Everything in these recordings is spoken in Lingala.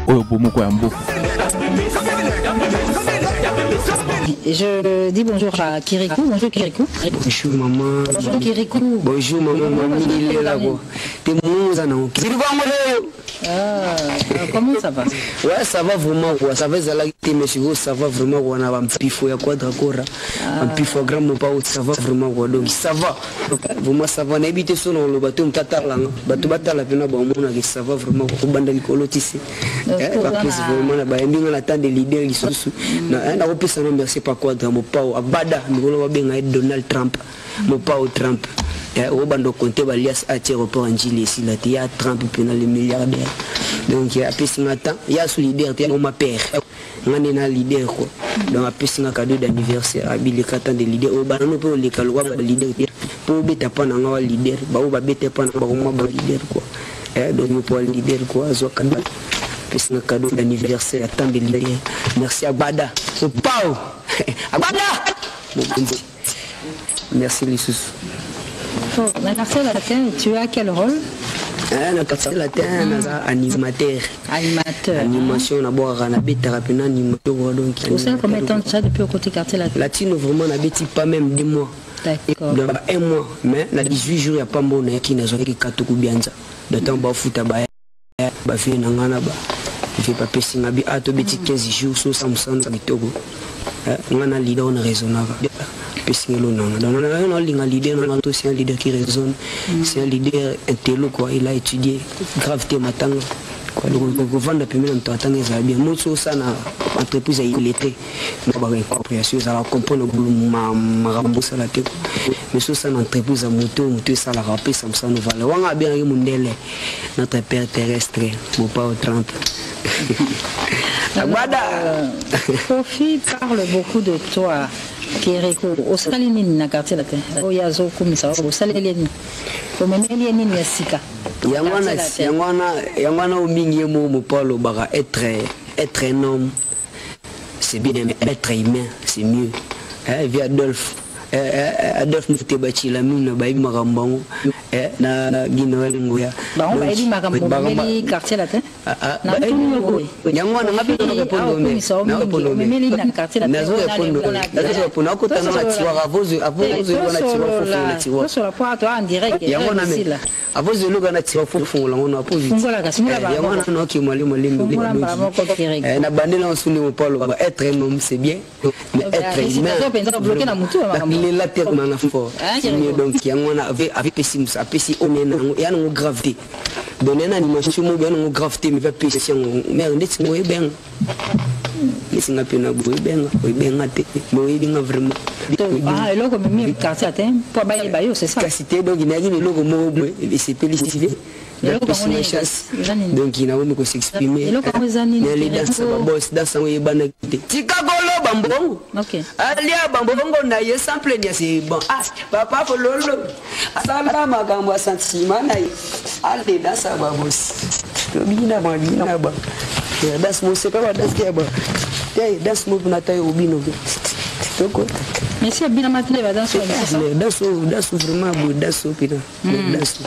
oyo bomoko ya mboka. Je dis bonjour à Kirikou. Bonjour Kirikou. Bonjour maman. Bonjour Kirikou. Bonjour maman. Comment ça va? Ouais, ça va vraiment quoi. Ça va ça va vraiment quoi. On a un pifo ya quadra cora. Un pifo grand mon pas ça va vraiment quoi. Donc ça va. Vraiment ça va. N'habite sur le bateau mtatala. Bateau batala pena ba mona que ça va vraiment ko banda likolo tisi. Ba pesa vraiment na ba ndinga la tande leader lisusu. Na ko pesa no merci pas quadra mon pas abada ngolo ba benga Donald Trump. Mon pas Trump. Au bando compté balias à aéroport en Chili ici là il y a Trump pendant les milliardaires. Donc il y a petit matin il y a sous leader il y a mon père on est leader quoi. Donc a petit cadeau d'anniversaire habile katan de leader au bano pour les kalwa leader pour beta pas na leader ba o ba beta pas na ba leader quoi. Donc pour leader quoi zo kanda petit cadeau d'anniversaire tant de leader. Merci à Bada. Au pao. Abada. Merci les sous. Dans le quartier latin, tu as quel rôle? Dans le quartier latin, animateur. Animateur. Animation, d'abord, on a bêté rapidement animateur. Vous savez combien de temps tu as depuis au côté quartier latin? Latino, vraiment, on a bêté pas même 2 mois. D'accord. Dans 1 mois, mais dans 18 jours, il n'y a pas bon qui n'a jamais été bianza. De temps, on fout à Baya, on fait un angana, on fait pas pesser, on a 15 jours, sur Samsung, on a un leader raisonnable. C'est un leader qui raisonne, c'est un leader intello quoi. Il a étudié gravité matanga. Donc vendre premier en temps ça bien. Moi ça na entreprise il était na ba compréhension ça la comprendre ma rembourser la tête. Mais ça na entreprise à moto ça la rappeler ça me nous valeur. On a bien mondele notre père terrestre mon pas au Trump. Kofi parle beaucoup de toi. Kirikou, au salini na quartier latin. O yazo kumisa o salini. O memeli ni yasika. Yangwana o mingi mo Paulo baka être un homme. C'est bien mais être humain, c'est mieux. Via Adolphe Moutebachi la mine ba makambango na Guinée ngoya. Ba on ba di makambango meli quartier latin. Yangwana ngapi to répondre na répondre meli na quartier latin. Nazo répondre ko tana na tiwa avozo na tiwa sur la pointe en direct. Yangwana me avozo lo kana tiwa fofu la ngona po vite. Yangwana no ki mwalimu na bandela nsuni mo Paulo ba être un homme c'est bien mais être humain il est là tellement fort. Donc il y a avec pessimiste apesi onena ya no gravité donner une animation mo bien no gravité mais va pession mais on est mo ben c'est nga pena boy ben te mo dinga vraiment ah loko même quartier latin pour bailler bayo c'est ça cité donc il y a une logo mo c'est pélicité. Donc il n'a pas s'exprimer. Il dans son bana. Chicago bambongo. OK. Alia bambongo na ye sample nya c'est bon. Ah papa fololo. Asala magambo sentiment na. Allez dans sa babos. Bina ba. Das mo c'est pas das kia ba. Das mo na tayo ubino. Toko. Mais si bien matin va dans son das vraiment beau das pina. Das.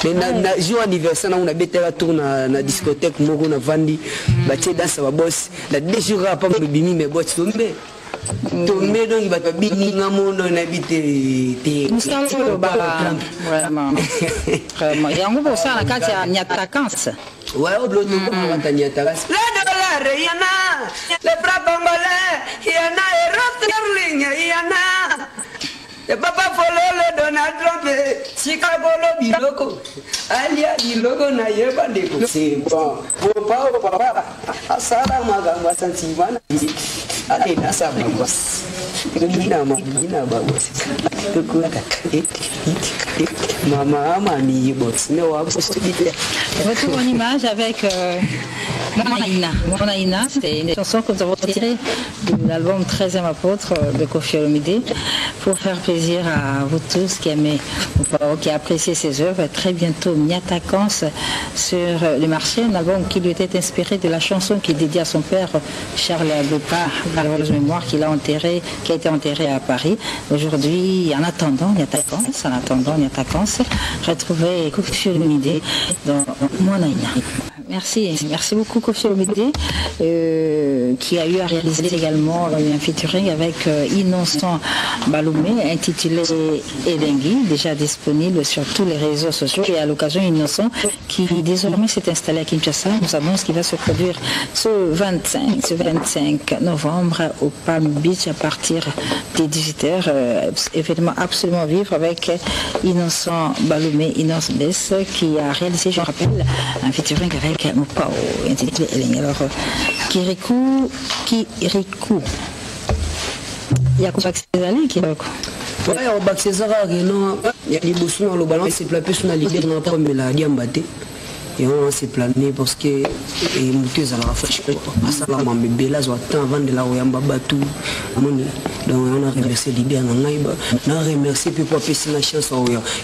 Na jour anniversaire on a bêté la tour na discothèque moko na vandi batie danse ba boss la 2 jours pas me bimi mais boss tombe donc il va pas bini ngamono na bité té vraiment vraiment yango pour ça na kati ya nyatakanse ouais au bloc de on va nyatakanse le dollar yana le franc congolais yana euro sterling yana le papa fololo Donald Trump Chicago lo biloko alia biloko na yeba ndeko c'est bon papa asala magamba sentiment allez na sa boss bina babos maman mi boss ne wa retour en image avec Monaïna, c'est une chanson que nous avons tirée de l'album 13e apôtre de Koffi Olomide pour faire plaisir à vous tous qui aimez ou qui appréciez ses œuvres. Très bientôt, Niatakans sur le marché, un album qui lui était inspiré de la chanson qu'il dédie à son père Charles Bepard, malheureuse mémoire, qui a été enterré à Paris. Aujourd'hui, en attendant Niatakans, retrouvez Koffi Olomide dans Monaïna. Merci beaucoup Kofi Olomide, qui a eu à réaliser également un featuring avec Innocent Baloumé intitulé Elengui, déjà disponible sur tous les réseaux sociaux. Et à l'occasion, Innocent, qui désormais s'est installé à Kinshasa, nous annonce qu'il va se produire ce 25 novembre au Palm Beach à partir des 18h. Événement absolument vivre avec Innocent Baloumé, Innocent Bess, qui a réalisé, je rappelle, un featuring avec Mopao intitulé Elengui. Alors, Kirikou, Yakuba Césali, Kirikou. Ouais, on bat César, non, il y a des boussons dans le ballon, c'est la personnalité de notre homme, la diambaté. Et on s'est plané parce que les mouteuses à la fraîche, ça va m'embêter là, avant de la Oyamba Batou. Donc on a remercié l'idée, on a remercié puis pour passer la chance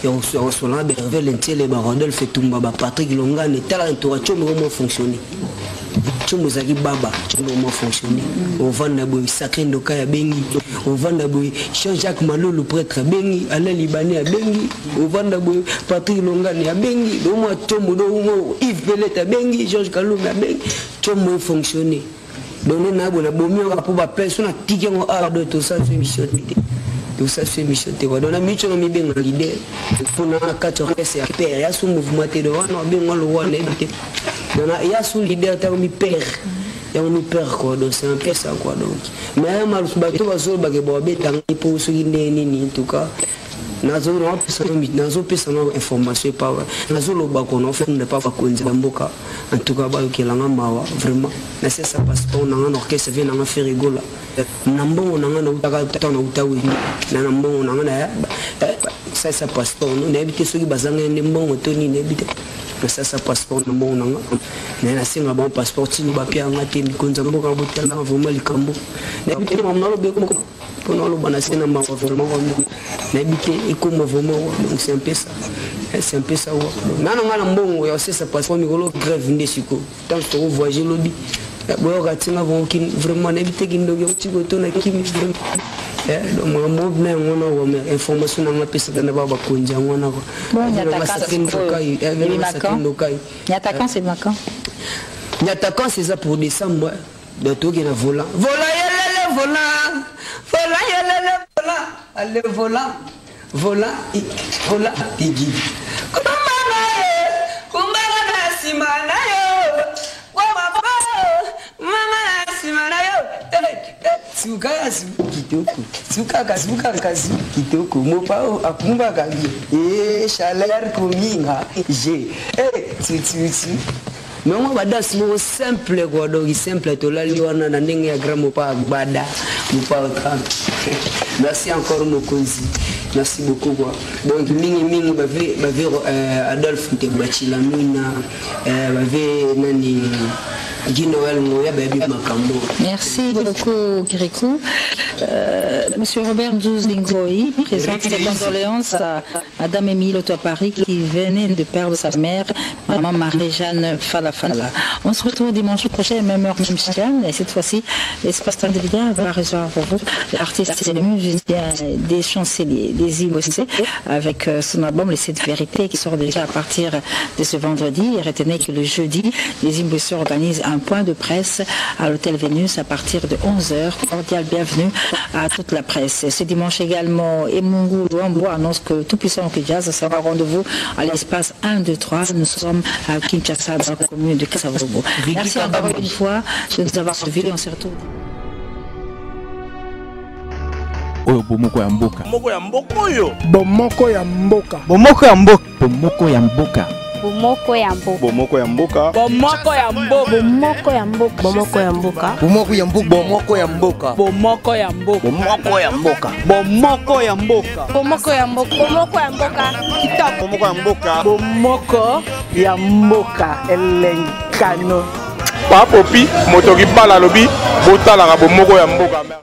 et on se l'a bervé l'entier Rodolphe Toumba, Patrick Longa, et tel entourage comment fonctionner. Chomozaki baba, comment fonctionner. On vend d'abord sacré Ndoka à Bengi, on vend d'abord Jean-Jacques Malo le prêtre à Bengi, Alain Libanais à Bengi, on vend d'abord Patrick Longa à Bengi, donc moi Chomo Yves Bellet à Bengi, Georges Kaloum à Bengi, Chomo fonctionner. Donc on a bon pour la personne à ticket en art de tout ça c'est mission. Tout ça c'est mission. Donc on a mis sur mi bien l'idée pour na 4 c'est père, il y a son mouvement de on a bien le roi n'habité. Il y a sous l'idée de mi père. Il y a mi père quoi, donc c'est un peu ça quoi donc. Mais mal sous bateau va sur bague bobe tant pour ce qui n'est ni en tout cas. Nazo no personne information pas nazo lo ba ko no fait ne pas konza mboka en tout cas ba ki langa mawa vraiment mais c'est ça parce qu'on a un orchestre vient na faire rigola nambo on a na utaka tana utawi na nambo on a ça passe pas on habite ceux qui bazanga ndembo toni n'habite ça passe pas nambo on a mais na singa bon passeport ti ba pia ngati konza mboka botala vraiment likambo n'habite on a lo be ko pour nous, on a vraiment n'habiter et comme vraiment donc c'est un peu ça. C'est un peu ça. Mais on a un bon, c'est ça parce qu'on est grève de Chico. Tant que on voyage l'objet, bon, vraiment n'habiter qui nous dit que tu n'as qui donc on a information dans la piste de Naba Konja. L'attaquant c'est Macan. L'attaquant c'est ça pour décembre. De tout qui est volant. Volant. Allez, volant, Igi. Mais on va danser simple quoi donc simple to la liona na ndenge ya grand mopa bada mopa merci encore Mokonzi merci beaucoup quoi donc mingi bave Adolphe Ntebachila mina bave nani merci beaucoup Kirikou. Monsieur Robert Djouz-Lingoi présente ses condoléances à Madame Émile Otoapari qui venait de perdre sa mère, Maman Marie-Jeanne Falafala. On se retrouve dimanche prochain, même heure, même chaîne, et cette fois-ci, l'espace télévisé va recevoir pour vous l'artiste et le musicien des chanceliers, des IOC, avec son album Les 7 Vérités qui sort déjà à partir de ce vendredi. Et retenez que le jeudi, les IOC organisent un point de presse à l'hôtel Vénus à partir de 11h. Cordial bienvenue à toute la presse. Ce dimanche également, Emungu Luambo annonce que tout puissant que jazz sera rendez-vous à l'espace 1, 2, 3. Nous sommes à Kinshasa, dans la commune de Kassavogo. Merci encore une fois de nous avoir suivis. On se retrouve. Bomoko ya mboka. Bomoko ya mboka oyo. Bomoko ya mboka. Bomoko ya mboka. Bomoko ya mboka. Bomoko ya mboka. Bomoko ya mboka. Bomoko ya mboka. Bomoko ya mboka. Bomoko ya mboka. Bomoko ya mboka. Bomoko ya mboka. Bomoko ya mboka. Bomoko ya mboka. Bomoko ya mboka. Bomoko ya mboka. Bomoko ya mboka. Kitoko. Bomoko ya mboka. Bomoko ya mboka. Elenkano. Papopi motoki bala lobi botala ka bomoko ya mboka.